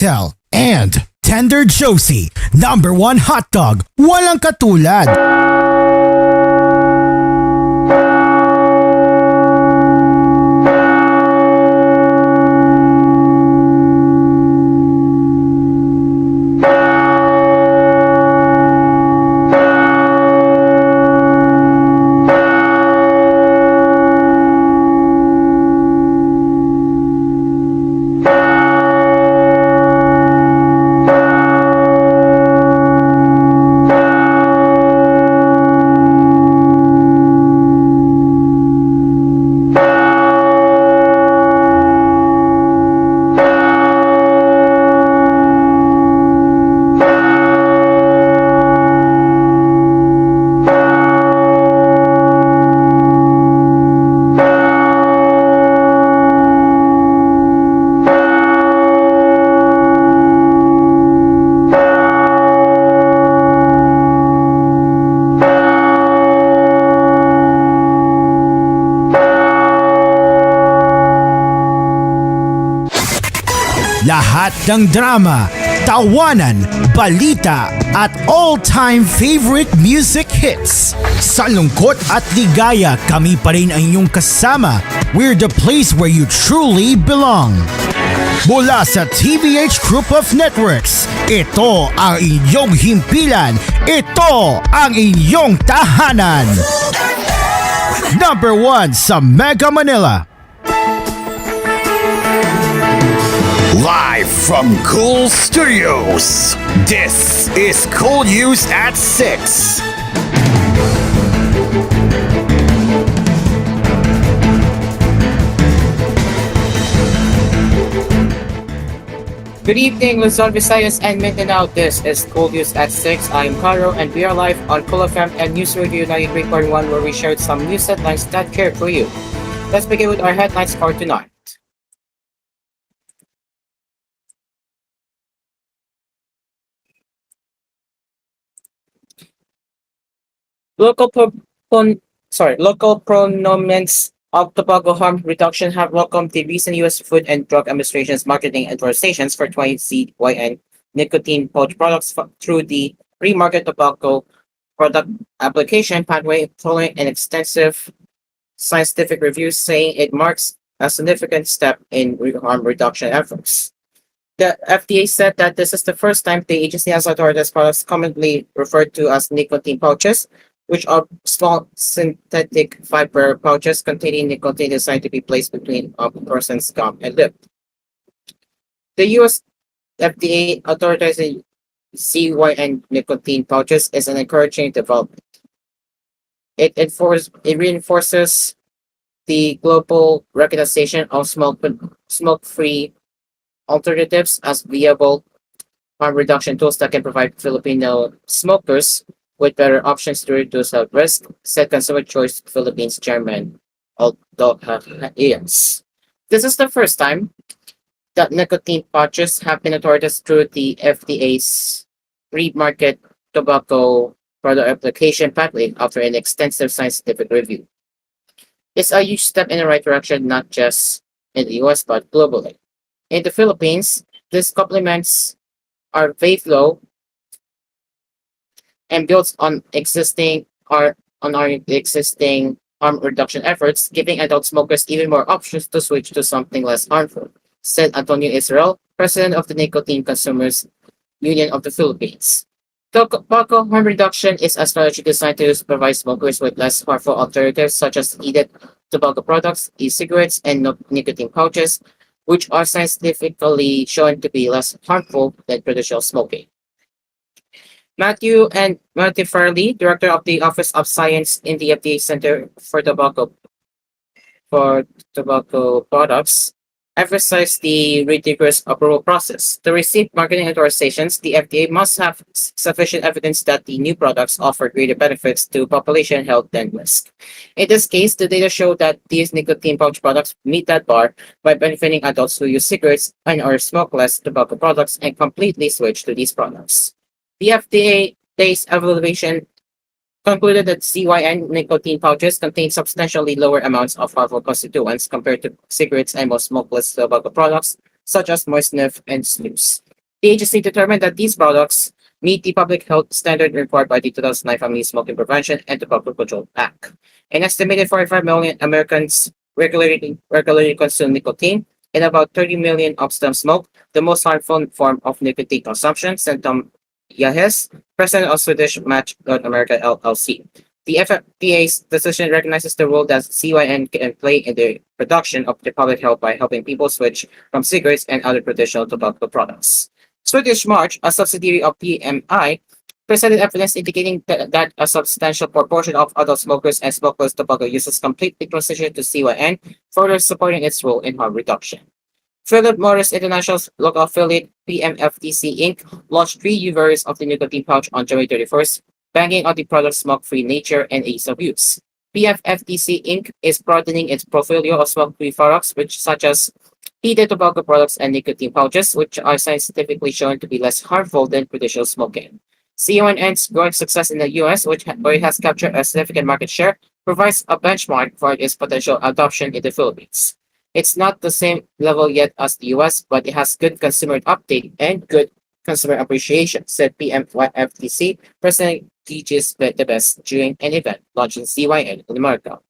Tell, and Tender Josie, number one hot dog, walang katulad. Lahat ng drama, tawanan, balita at all-time favorite music hits. Sa lungkot at ligaya, kami pa rin ang inyong kasama. We're the place where you truly belong. Mula sa TVH Group of Networks, ito ang inyong himpilan. Ito ang inyong tahanan. Number 1 sa Mega Manila. Live from Cool Studios, this is koolNews at 6. Good evening, Luzon, Visayas, and Mindanao. This is koolNews at 6. I'm Caro, and we are live on Cool FM and News Radio 93.1, where we shared some news headlines that care for you. Let's begin with our headlines for tonight. Local proponents of tobacco harm reduction have welcomed the recent U.S. Food and Drug Administration's marketing authorizations for 20 CYN nicotine pouch products through the pre-market tobacco product application pathway, following an extensive scientific review saying it marks a significant step in harm reduction efforts. The FDA said that this is the first time the agency has authorized products commonly referred to as nicotine pouches, which are small synthetic fiber pouches containing nicotine designed to be placed between a person's gum and lip. The U.S. FDA authorizing CYN nicotine pouches is an encouraging development. It reinforces the global recognition of smoke-free alternatives as viable harm reduction tools that can provide Filipino smokers with better options to reduce health risk, said Consumer Choice Philippines Chairman Aldo Ians. This is the first time that nicotine pouches have been authorized through the FDA's pre-market tobacco product application pathway after an extensive scientific review. It's a huge step in the right direction, not just in the US but globally. In the Philippines, this complements our vape law and builds on our existing harm reduction efforts, giving adult smokers even more options to switch to something less harmful, said Antonio Israel, president of the Nicotine Consumers Union of the Philippines. Tobacco harm reduction is a strategy designed to provide smokers with less harmful alternatives such as heated tobacco products, e-cigarettes, and nicotine pouches, which are scientifically shown to be less harmful than traditional smoking. Matthew Farley, director of the Office of Science in the FDA Center for Tobacco Products, emphasized the rigorous approval process. To receive marketing authorizations, the FDA must have sufficient evidence that the new products offer greater benefits to population health than risk. In this case, the data show that these nicotine pouch products meet that bar by benefiting adults who use cigarettes and or smoke less tobacco products and completely switch to these products. The FDA's evaluation concluded that CYN nicotine pouches contain substantially lower amounts of harmful constituents compared to cigarettes and most smokeless tobacco products, such as moist snuff and snus. The agency determined that these products meet the public health standard required by the 2009 Family Smoking Prevention and Tobacco Control Act. An estimated 45 million Americans regularly consume nicotine, and about 30 million of them smoke, the most harmful form of nicotine consumption, Centum Yahes, president of Swedish Match North America LLC. The FDA's decision recognizes the role that CYN can play in the production of the public health by helping people switch from cigarettes and other traditional tobacco products. Swedish March, a subsidiary of PMI, presented evidence indicating that a substantial proportion of adult smokers and smokeless tobacco users completely transitioned to CYN, further supporting its role in harm reduction. Philip Morris International's local affiliate PMFTC Inc. launched three new variants of the nicotine pouch on January 31st, banking on the product's smoke-free nature and ease of use. PFFTC Inc. is broadening its portfolio of smoke-free products, which such as heated tobacco products and nicotine pouches, which are scientifically shown to be less harmful than traditional smoking. CONN's growing success in the US, where it has captured a significant market share, provides a benchmark for its potential adoption in the Philippines. It's not the same level yet as the US, but it has good consumer uptake and good consumer appreciation, said PMFTC President DJ's the best during an event launching CYN in America.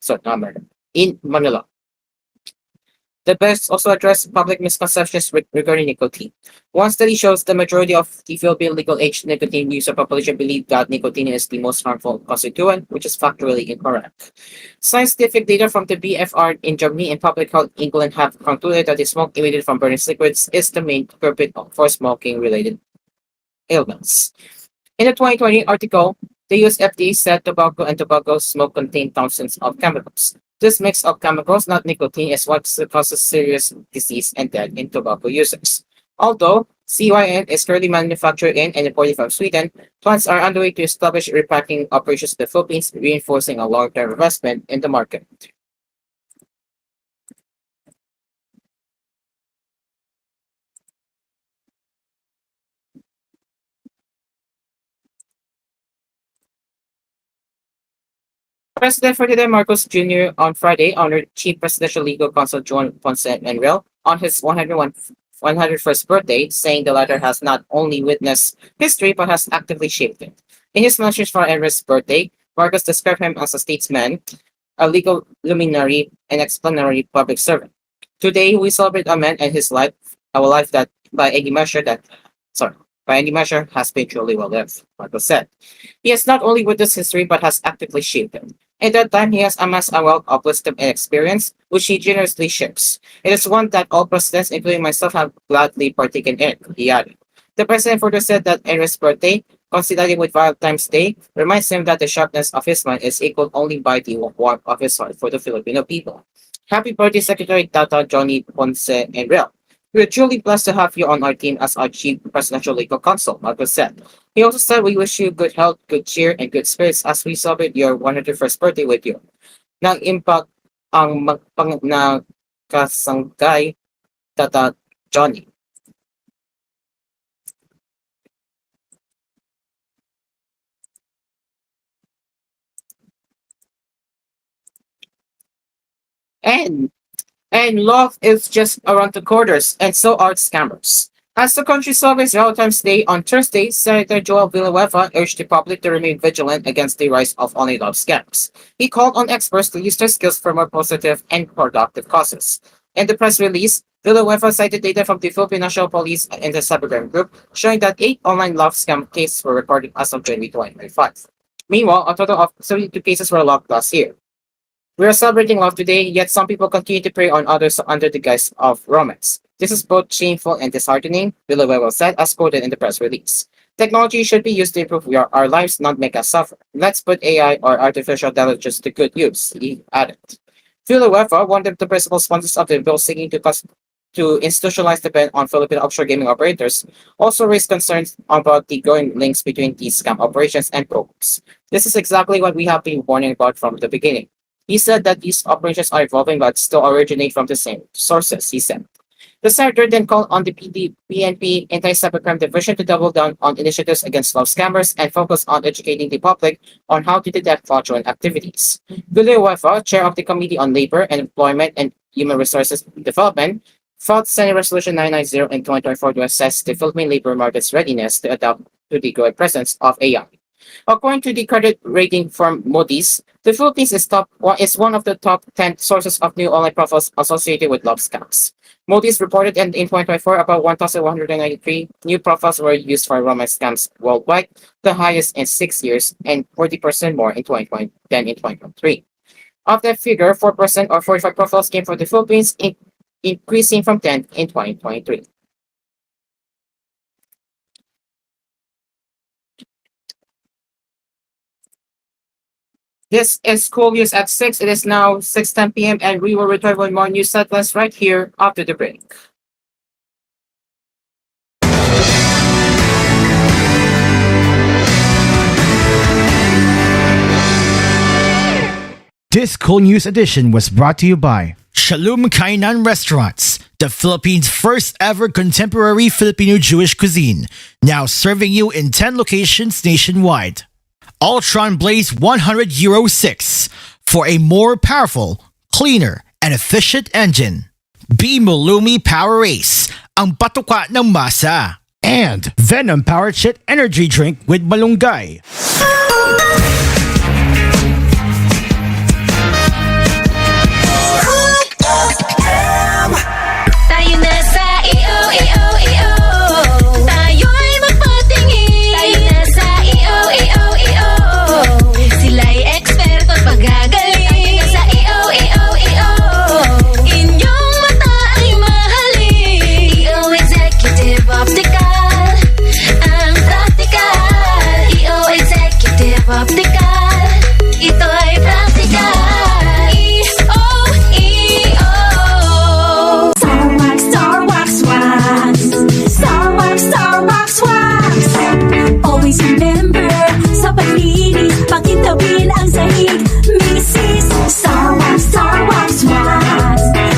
Not America. In Manila. The best also addressed public misconceptions regarding nicotine. One study shows the majority of the Philippine legal age nicotine user population believe that nicotine is the most harmful constituent, which is factually incorrect. Scientific data from the BFR in Germany and Public Health England have concluded that the smoke emitted from burning cigarettes is the main culprit for smoking-related ailments. In a 2020 article, the US FDA said tobacco and tobacco smoke contain thousands of chemicals. This mix of chemicals, not nicotine, is what causes serious disease and death in tobacco users. Although CYN is currently manufactured in and imported from Sweden, plans are underway to establish repacking operations in the Philippines, reinforcing a long-term investment in the market. President Ferdinand Marcos Jr. on Friday honored Chief Presidential Legal Counsel Juan Ponce Enrile on his 101st birthday, saying the latter has not only witnessed history but has actively shaped it. In his message for Enrile's birthday, Marcos described him as a statesman, a legal luminary, and exemplary public servant. Today, we celebrate a man and his life, a life that, sorry, by any measure, has been truly well lived, Marcos said. He has not only witnessed history but has actively shaped it. In that time, he has amassed a wealth of wisdom and experience, which he generously shares. It is one that all presidents, including myself, have gladly partaken in, he added. The president further said that Enrique's birthday, coinciding with Valentine's Day, reminds him that the sharpness of his mind is equaled only by the warmth of his heart for the Filipino people. Happy birthday, Secretary Tata Johnny Ponce Enrile. We are truly blessed to have you on our team as our Chief Presidential Legal Counsel, Marcos said. He also said we wish you good health, good cheer, and good spirits as we celebrate your 101st birthday with you. Nag-impact ang magpangakasangkay Tata Johnny. And love is just around the corners, and so are scammers. As the country celebrates Valentine's Day on Thursday, Senator Joel Villanueva urged the public to remain vigilant against the rise of online love scams. He called on experts to use their skills for more positive and productive causes. In the press release, Villanueva cited data from the Philippine National Police and the Cybercrime Group showing that 8 online love scam cases were recorded as of January 2025. Meanwhile, a total of 72 cases were logged last year. We are celebrating love today, yet some people continue to prey on others under the guise of romance. This is both shameful and disheartening, Villanueva said, as quoted in the press release. Technology should be used to improve our lives, not make us suffer. Let's put AI or artificial intelligence to good use, he added. Villanueva, one of the principal sponsors of the bill seeking to institutionalize the ban on Philippine offshore gaming operators, also raised concerns about the growing links between these scam operations and programs. This is exactly what we have been warning about from the beginning. He said that these operations are evolving but still originate from the same sources, he said. The senator then called on the PNP Anti-Cybercrime Division to double down on initiatives against love scammers and focus on educating the public on how to detect fraudulent activities. Villanueva, chair of the Committee on Labor and Employment and Human Resources Development, filed Senate Resolution 990 in 2024 to assess the Philippine labor market's readiness to adapt to the growing presence of AI. According to the credit rating firm Moody's, the Philippines is one of the top 10 sources of new online profiles associated with love scams. Moody's reported in 2024 about 1,193 new profiles were used for romance scams worldwide, the highest in 6 years and 40% more in 2020 than in 2023. Of that figure, 4% or 45 profiles came from the Philippines, increasing from 10 in 2023. This is Cool News at 6. It is now 6:10 p.m. and we will return with more news headlines right here after the break. This Cool News edition was brought to you by Shalom Kainan Restaurants, the Philippines' first ever contemporary Filipino Jewish cuisine, now serving you in 10 locations nationwide. Ultron Blaze 100 Euro 6 for a more powerful, cleaner, and efficient engine. B Mulumi Power Ace, ang patuka ng masa. And Venom Power Chit Energy Drink with malunggay. Tayo na sa iyo. Tayo'y magpatingin. Tayo na sa iyo. Sila'y eksperto at magagaling. Tayo na sa iyo. Inyong mata ay mahalin. EO Executive Optical. Ang practical. EO Executive Optical. Ito ay practical. Always remember, sa paglinis, pakintabin ang sahig. Mrs. Star Wax.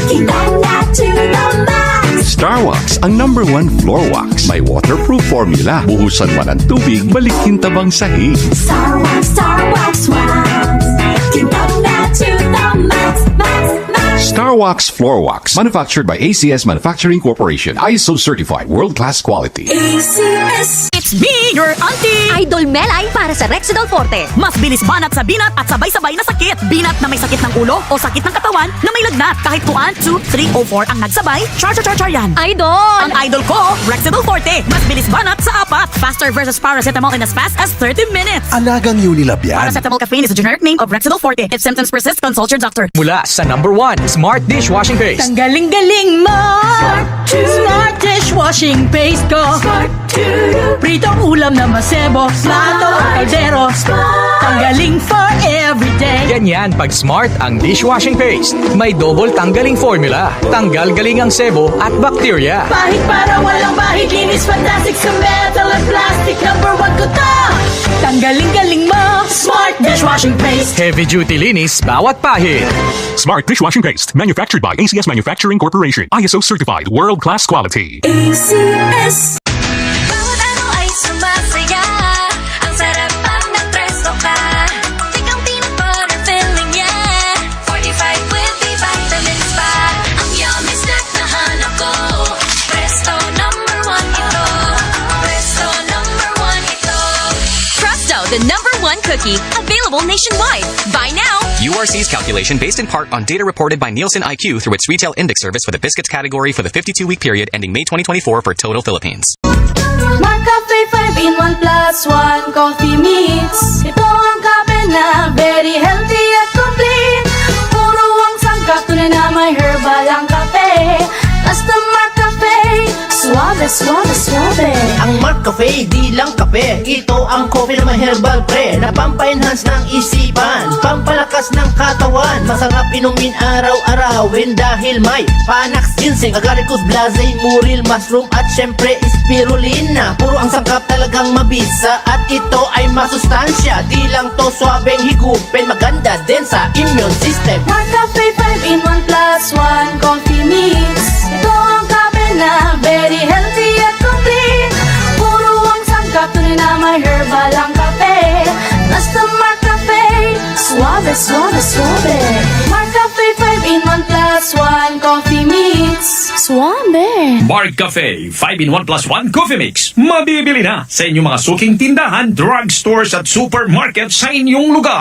Kitang na to the max. Star Wax, ang number 1 floor wax. May waterproof formula. Buhusan man ang tubig, balik kintabang sahig. Star Wax. Kitang na to the max. Star Wax Floor Wax. Manufactured by ACS Manufacturing Corporation. ISO certified. World-class quality. ACS. It's me, your auntie! Idol Melay para sa Rexidol Forte. Mas bilis banat sa binat at sabay-sabay na sakit. Binat na may sakit ng ulo o sakit ng katawan na may lagnat. Kahit 1, 2, 3 o 4 ang nagsabay, char yan. Idol! Ang idol ko, Rexidol Forte. Mas bilis banat sa 4. Faster versus paracetamol in as fast as 30 minutes. Alagang Unilab yan. Paracetamol caffeine is a generic name of Rexidol Forte. If symptoms persist, consult your doctor. Mula sa number 1, Smart Dishwashing Paste. Ang galing-galing mo! Smart dishwashing paste ko. Pritong ulam na masebo. Plato o kaldero. Tanggaling for everyday. Ganyan pag Smart ang dishwashing paste. May double tanggaling formula. Tanggal galing ang sebo at bakterya. Bahit para walang bahid. Linis fantastic sa metal at plastic. Number 1 ko to. Tanggaling-galing mo. Smart dishwashing paste. Heavy duty linis bawat pahid. Smart Dishwashing Paste, manufactured by ACS Manufacturing Corporation. ISO certified, world-class quality. ACS. Bawat araw ay sumasaya. Ang sarap pag nagpresto ka. Tikang peanut butter filling niya. 45 with the vitamins pa. Ang yummy snack na hanap ko. Presto number 1 ito. Presto number 1 ito. Presto, the number 1 cookie. Available nationwide. Buy now. URC's calculation based in part on data reported by Nielsen IQ through its retail index service for the biscuits category for the 52-week period ending May 2024 for total Philippines. Cafe 5-in-1 plus 1 coffee mix. Ito ang kape na very healthy at complete. Puro ang sangkap, tunay na may herbal ang kape. Basta Cafe, suave. Ang Mark Cafe, di lang kape. Ito ang coffee na may herbal pre, na pampa-enhance ng isipan, pampalakas ng katawan. Masarap inumin araw-arawin dahil may panax, ginseng, agaricus, blazay, muril, mushroom at syempre spirulina. Puro ang sangkap talagang mabisa at ito ay masustansya. Di lang to swabeng higupin, maganda din sa immune system. Mark Cafe 5-in-1 plus 1 coffee mix. Ito ang kape na very healthy at complete. Puro ang sangkap, tunay na may herbal ang kape. Basta Mark Cafe, suave. Mark Cafe 5-in-1 plus 1 coffee mix. Suave. Bar Cafe 5-in-1 plus 1 coffee mix. Mabibili na sa inyong mga suking tindahan, drugstores at supermarket sa inyong lugar.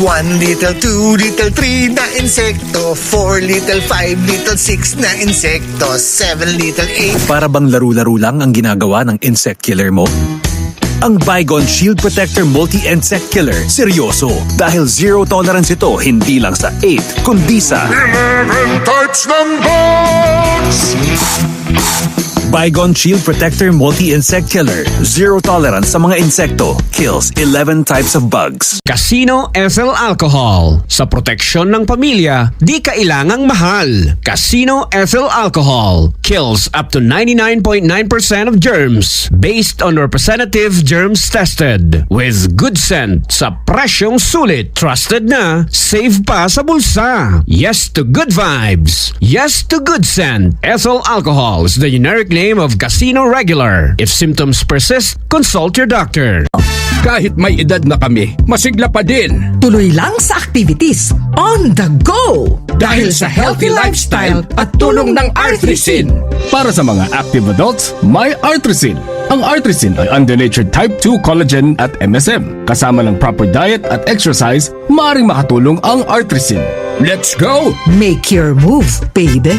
1 little, 2 little, 3 na insekto, 4 little, 5 little, 6 na insekto, 7 little, 8. Para bang laro-laro lang ang ginagawa ng insect killer mo? Ang Baygon Shield Protector Multi-Insect Killer, seryoso. Dahil zero tolerance ito, hindi lang sa 8, kundi sa 11 types ng bugs! Baygon Shield Protector Multi-Insect Killer. Zero tolerance sa mga insekto. Kills 11 types of bugs. Casino Ethyl Alcohol. Sa proteksyon ng pamilya, di kailangang mahal. Casino Ethyl Alcohol kills up to 99.9% of germs based on representative germs tested. With good scent sa presyong sulit. Trusted na, safe pa sa bulsa. Yes to good vibes. Yes to good scent. Ethyl Alcohol is the generic name of Casino Regular. If symptoms persist, consult your doctor. Kahit may edad na kami, masigla pa din. Tuloy lang sa activities on the go. Dahil sa healthy lifestyle at tulong ng Arthrisin. Para sa mga active adults, may Arthrisin. Ang Arthrisin ay undenatured type 2 collagen at MSM. Kasama ng proper diet at exercise, maaaring makatulong ang Arthrisin. Let's go! Make your move, baby.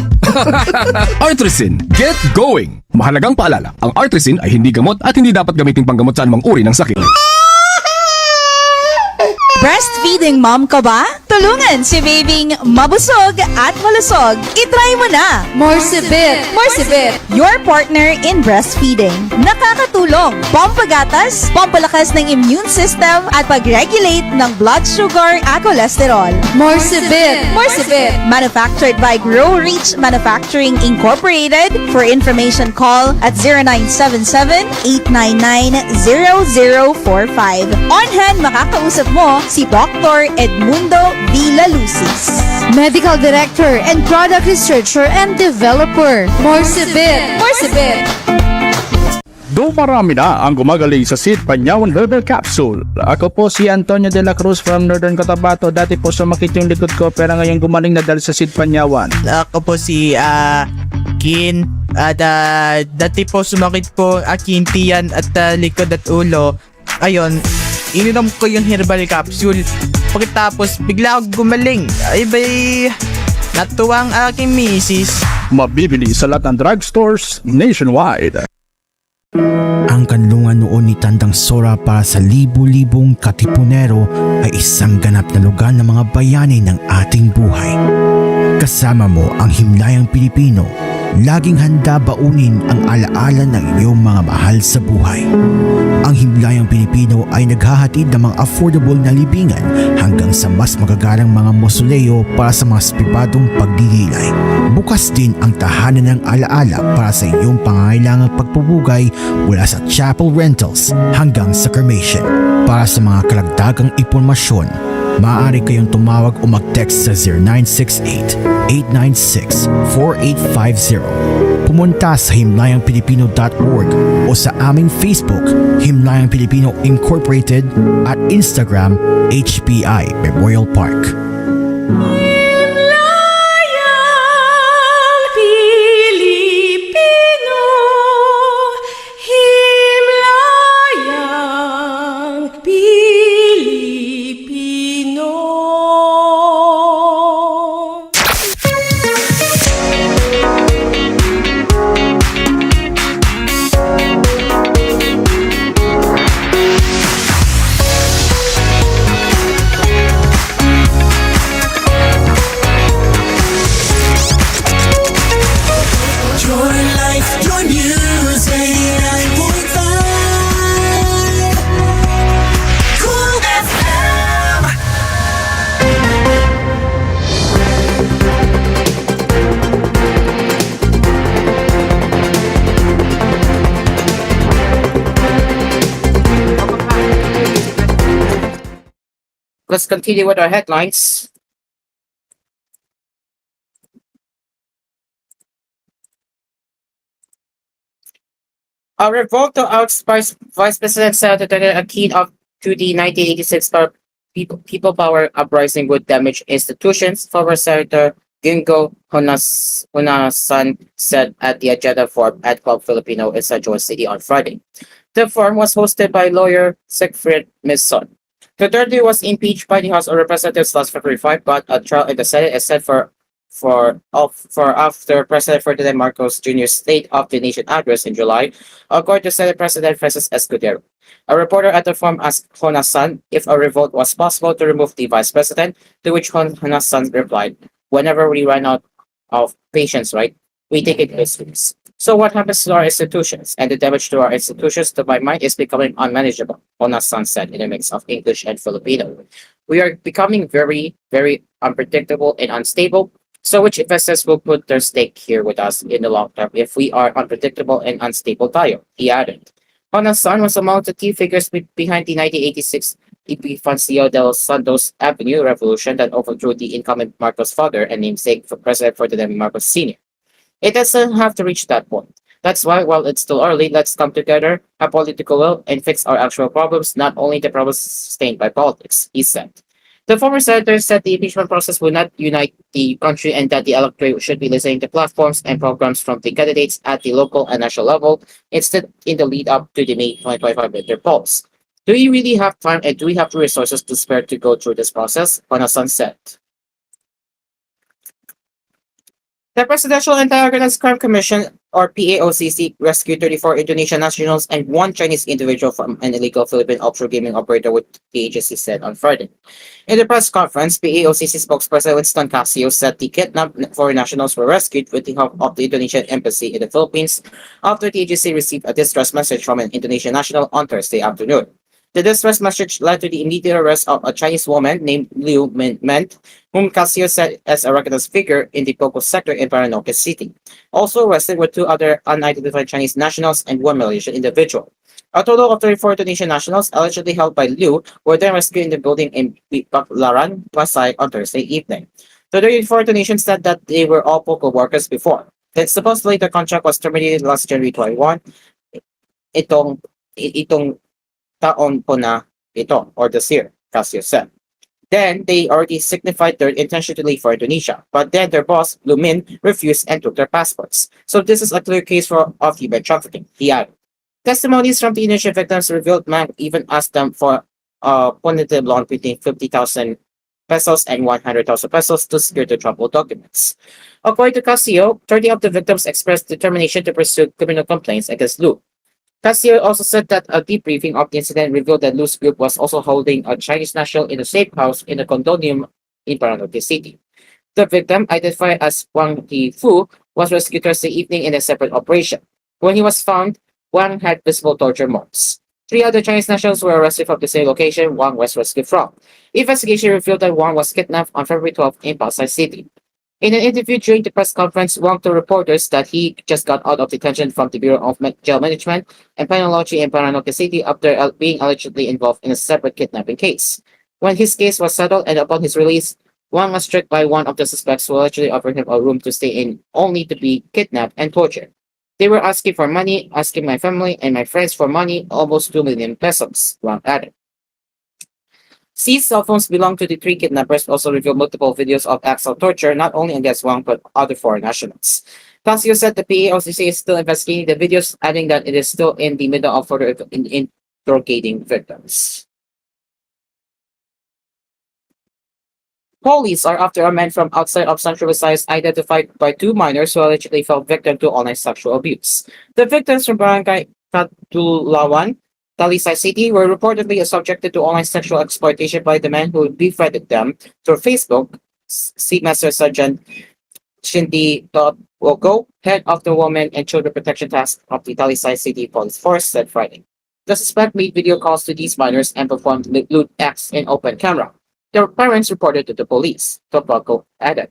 Arthrisin, get going! Mahalagang paalala, ang Arthrisin ay hindi gamot at hindi dapat gamitin panggamot sa anumang uri ng sakit. Breastfeeding mom ka ba? Tulungan si babyng mabusog at malusog. I-try mo na! Morsibit. Morsibit, your partner in breastfeeding. Nakakatulong, pampagatas, pampalakas ng immune system at pag-regulate ng blood sugar at cholesterol. Morsibit. Morsibit, manufactured by Grow Reach Manufacturing Incorporated. For information, call at 0977-899-0045. On hand, makakausap mo si Dr. Edmundo Villalucis, Medical Director and Product Researcher and Developer. Morsibit. Morsibit. Dumarami na ang gumagaling sa Sid Panyawan Herbal Capsule. Ako po si Antonio de la Cruz from Northern Cotabato. Dati po sumakit yung likod ko pero ngayon gumaling na dahil sa Sid Panyawan. Ako po si Kin. Dati po sumakit po aking tiyan at likod at ulo. Ayun, ininom ko yung herbal capsule. Pagkatapos, bigla ako gumaling. Ay bay, natuwang aking misis. Mabibili sa lahat ng drugstores nationwide. Ang kanlungan noon ni Tandang Sora para sa libu-libong katipunero ay isang ganap na lugar ng mga bayani ng ating buhay. Kasama mo ang himlayang Pilipino, laging handa baunin ang alaala ng iyong mga mahal sa buhay. Ang himlayang Pilipino ay naghahatid ng mga affordable na libingan hanggang sa mas magagarang mga mausoleo para sa mga pribadong pagdidilay. Bukas din ang tahanan ng alaala para sa iyong pangangailangang pagpupugay mula sa chapel rentals hanggang sa cremation. Para sa mga karagdagang impormasyon, maaari kayong tumawag o mag-text sa 0968-896-4850. Pumunta sa himlayangpilipino.org o sa aming Facebook, Himlayang Pilipino Incorporated, at Instagram, HPI Memorial Park. Let's continue with our headlines. A revoke to oust Vice President Senator Daniel Aquino to the 1986 People Power Uprising would damage institutions. Former Senator Gingo Hunasan said at the agenda forum at Club Filipino in San Jose City on Friday. The forum was hosted by lawyer Siegfried Misson. Duterte was impeached by the House of Representatives last February 5, but a trial in the Senate is set for after President Ferdinand Marcos Jr.'s State of the Nation address in July, according to Senate President Francis Escudero. A reporter at the forum asked Honasan if a revolt was possible to remove the vice president, to which Honasan replied, "Whenever we run out of patience, right, we take it risks." So what happens to our institutions? And the damage to our institutions, to my mind, is becoming unmanageable, Honasan said in a mix of English and Filipino. We are becoming very, very unpredictable and unstable. So which investors will put their stake here with us in the long term if we are unpredictable and unstable tayo, he added. Honasan was among the key figures behind the 1986 Epifancio del Santos Avenue revolution that overthrew the incumbent Marcos father and namesake for President Ferdinand Marcos Sr. It doesn't have to reach that point. That's why, while it's still early, let's come together, have political will, and fix our actual problems, not only the problems sustained by politics, he said. The former senator said the impeachment process will not unite the country and that the electorate should be listening to platforms and programs from the candidates at the local and national level, instead in the lead up to the May 2025 midterm polls. Do we really have time and do we have the resources to spare to go through this process? Honasan said. The Presidential Anti-Organized Crime Commission, or PAOCC, rescued 34 Indonesian nationals and one Chinese individual from an illegal Philippine offshore gaming operator, which the agency said on Friday. In the press conference, PAOCC spokesperson Winston Casio said the kidnapped foreign nationals were rescued with the help of the Indonesian embassy in the Philippines after the agency received a distress message from an Indonesian national on Thursday afternoon. The distress message led to the immediate arrest of a Chinese woman named Liu Ment, whom Casio said as a recognized figure in the Poco sector in Paranaque City. Also arrested were two other unidentified Chinese nationals and one Malaysian individual. A total of 34 Indonesian nationals allegedly held by Liu were then rescued in the building in Baclaran, Pasay on Thursday evening. The 34 Indonesians said that they were all Poco workers before. That supposedly the contract was terminated last January 21. Itong taon po na ito, or this year, Casio said. Then, they already signified their intention to leave for Indonesia, but then their boss, Lumin, refused and took their passports. So this is a clear case of human trafficking, he added. Testimonies from the initial victims revealed Mang even asked them for a punitive loan between 50,000 pesos and 100,000 pesos to secure the troubled documents. According to Casio, 30 of the victims expressed determination to pursue criminal complaints against Lu. Casio also said that a debriefing of the incident revealed that Lu's group was also holding a Chinese national in a safe house in a condominium in Paranaque City. The victim, identified as Wang Fu, was rescued Thursday evening in a separate operation. When he was found, Wang had visible torture marks. 3 other Chinese nationals were arrested from the same location Wang was rescued from. Investigation revealed that Wang was kidnapped on February 12 in Pasay City. In an interview during the press conference, Wang told reporters that he just got out of detention from the Bureau of Jail Management and Penology in Paranaque City after being allegedly involved in a separate kidnapping case. When his case was settled and upon his release, Wang was struck by one of the suspects who allegedly offered him a room to stay in only to be kidnapped and tortured. They were asking for money, asking my family and my friends for money, almost 2 million pesos, Wang added. Seized cell phones belong to the 3 kidnappers also revealed multiple videos of acts of torture, not only against Wang but other foreign nationals. Casio said the PAOCC is still investigating the videos, adding that it is still in the middle of further interrogating victims. Police are after a man from outside of Central Visayas identified by 2 minors who allegedly fell victim to online sexual abuse. The victims from Barangay Katulawan, Talisay City, were reportedly subjected to online sexual exploitation by the man who befriended them through Facebook. See Master Sergeant Shindy Woko, head of the Women and Children Protection Task of the Talisay City Police Force, said Friday. The suspect made video calls to these minors and performed lewd acts in open camera. Their parents reported to the police, Tobacco added.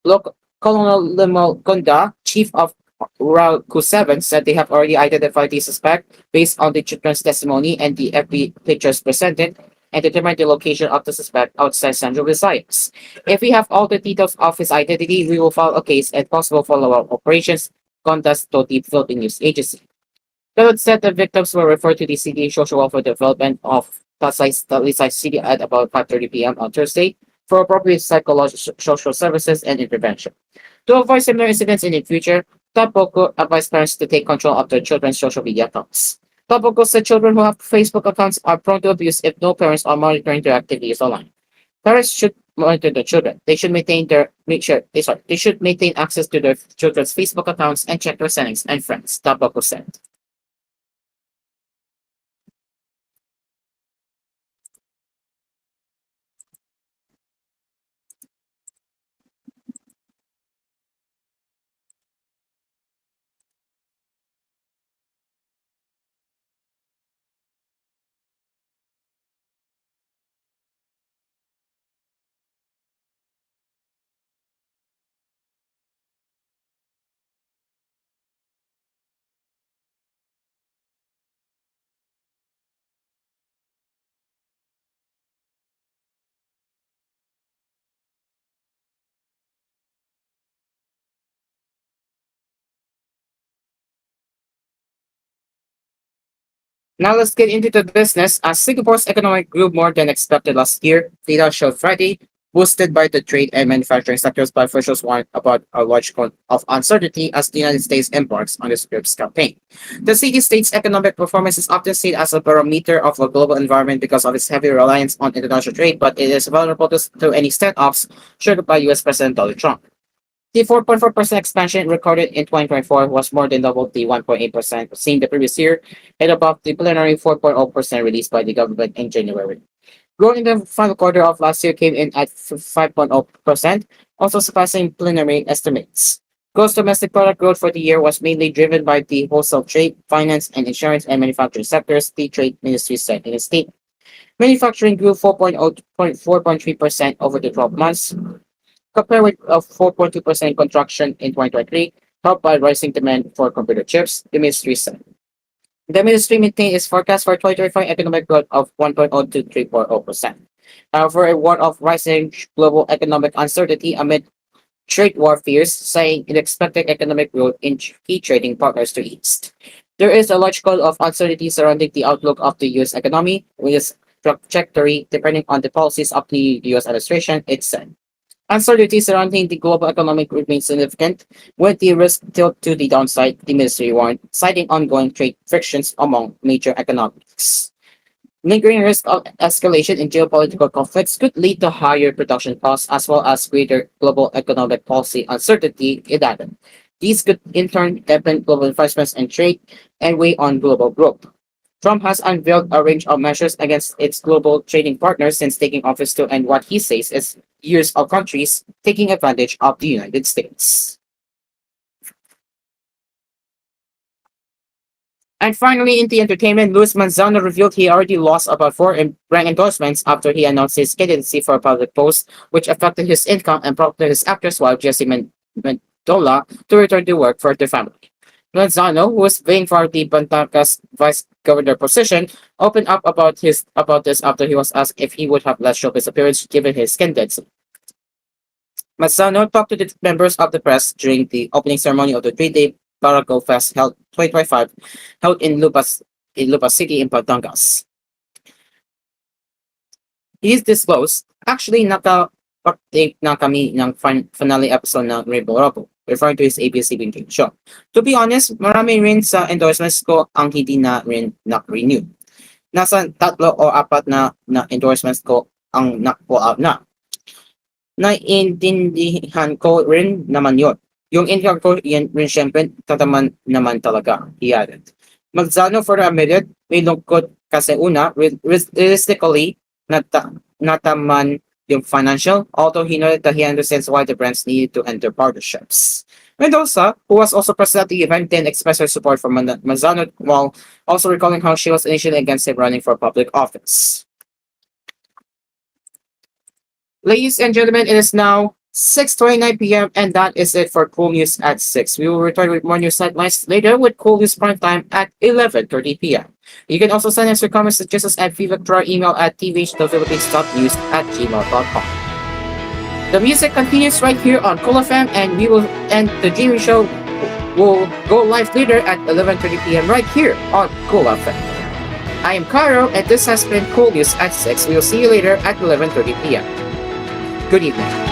Colonel Limal Gonda, chief of Rural Q7, said they have already identified the suspect based on the children's testimony and the FB pictures presented and determined the location of the suspect outside Central Visayas. If we have all the details of his identity, we will file a case and possible follow-up operations, Gondas told the Philippine News Agency. Galot said the victims were referred to the City Social Welfare Development of Talisay City at about 5:30 p.m. on Thursday. for appropriate psychological social services and intervention. To avoid similar incidents in the future, Tapoco advised parents to take control of their children's social media accounts. Tapoco said children who have Facebook accounts are prone to abuse if no parents are monitoring their activities online. Parents should monitor their children. They should maintain they should maintain access to their children's Facebook accounts and check their settings and friends, Tapoco said. Now let's get into the business. As Singapore's economic grew more than expected last year, data showed Friday, boosted by the trade and manufacturing sectors, but officials warned about a large cone of uncertainty as the United States embarks on the scripts campaign. The city-state's economic performance is often seen as a barometer of a global environment because of its heavy reliance on international trade, but it is vulnerable to any standoffs triggered by U.S. President Donald Trump. The 4.4% expansion recorded in 2024 was more than double the 1.8% seen the previous year and above the preliminary 4.0% released by the government in January. Growth in the final quarter of last year came in at 5.0%, also surpassing preliminary estimates. Gross domestic product growth for the year was mainly driven by the wholesale trade, finance, and insurance and manufacturing sectors, the Trade Ministry said in a statement. Manufacturing grew 4.3% over the 12 months, compared with a 4.2% contraction in 2023, helped by rising demand for computer chips, the ministry said. The ministry maintained its forecast for 2025 economic growth of 1.0 to 3.0%. However, a word of rising global economic uncertainty amid trade war fears, saying it expected economic growth in key trading partners to ease. There is a large cloud of uncertainty surrounding the outlook of the U.S. economy, with its trajectory depending on the policies of the U.S. administration, it said. Uncertainty surrounding the global economic remains significant, with the risk tilt to the downside, the ministry warned, citing ongoing trade frictions among major economies. Lingering risk of escalation in geopolitical conflicts could lead to higher production costs as well as greater global economic policy uncertainty, it added. These could in turn dampen global investments and trade and weigh on global growth. Trump has unveiled a range of measures against its global trading partners since taking office to end what he says is years of countries taking advantage of the United States. And finally, in the entertainment, Luis Manzano revealed he already lost about 4 brand endorsements after he announced his candidacy for a public post, which affected his income and prompted his actress wife, Jessie Mendola, to return to work for the family. Manzano, who was vying for the Bantangas vice governor position, opened up about this after he was asked if he would have less showbiz appearance given his candidacy. Manzano talked to the members of the press during the opening ceremony of the 3-day Barangay Fest held 2025 held in Lupas City in Batangas. He disclosed, actually nakapag-tape na kami ng finale episode ng Rainbow Rubble, referring to his ABS-CBN game show. To be honest, marami rin sa endorsements ko ang hindi na rin na-renew. Nasa 3 o 4 na endorsements ko ang na-pull out na. Naiintindihan ko rin naman yun. Yung income ko, yan rin syempre, tataman naman talaga, he added. Manzano further admitted, may lungkot kasi una, realistically, nataman yung financial, although he noted that he understands why the brands needed to enter partnerships. Mendoza, who was also present at the event, then expressed her support for Manzano while also recalling how she was initially against him running for public office. Ladies and gentlemen, it is now 6:29 p.m. and that is it for koolNews at 6. We will return with more news headlines later with koolNews Prime Time at 11:30 p.m. You can also send us your comments and suggestions at feedback to our email at tvh.philippines.news@gmail.com. The music continues right here on Cool FM, and we will end the Dreaming Show. Will go live later at 11:30 p.m. right here on Cool FM. I am Cairo, and this has been koolNews at 6. We will see you later at 11:30 p.m. Good evening.